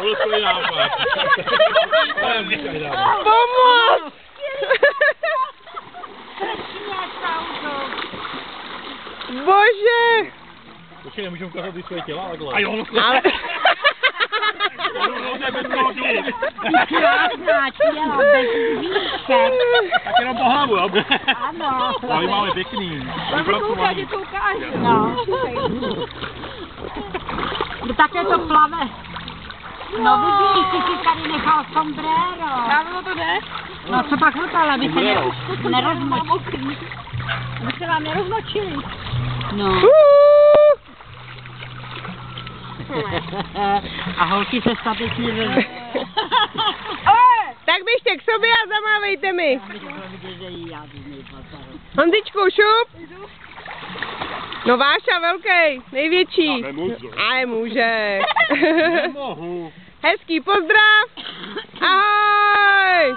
byl tvůj nápad. Pomoc! Bože! Počkej, nemůžu ukázat ty svoje těla takhle. Ale... Krásná těla, bez výšek. Tak jenom po hlavu, jo? Ano. Ale máme pěkný. Ukáže. No. No také to plave. No vidíš, ty si tady nechal sombrero. Dávno to jde? No co pak hlupala, aby se nerozmočili. Aby se vám nerozmočili. No. A holky se statečně Tak běžte k sobě a zamávejte mi. Honzičku, šup. No Váša, velký, největší. Ale může. Nemohu. Hezký pozdrav. Ahoj.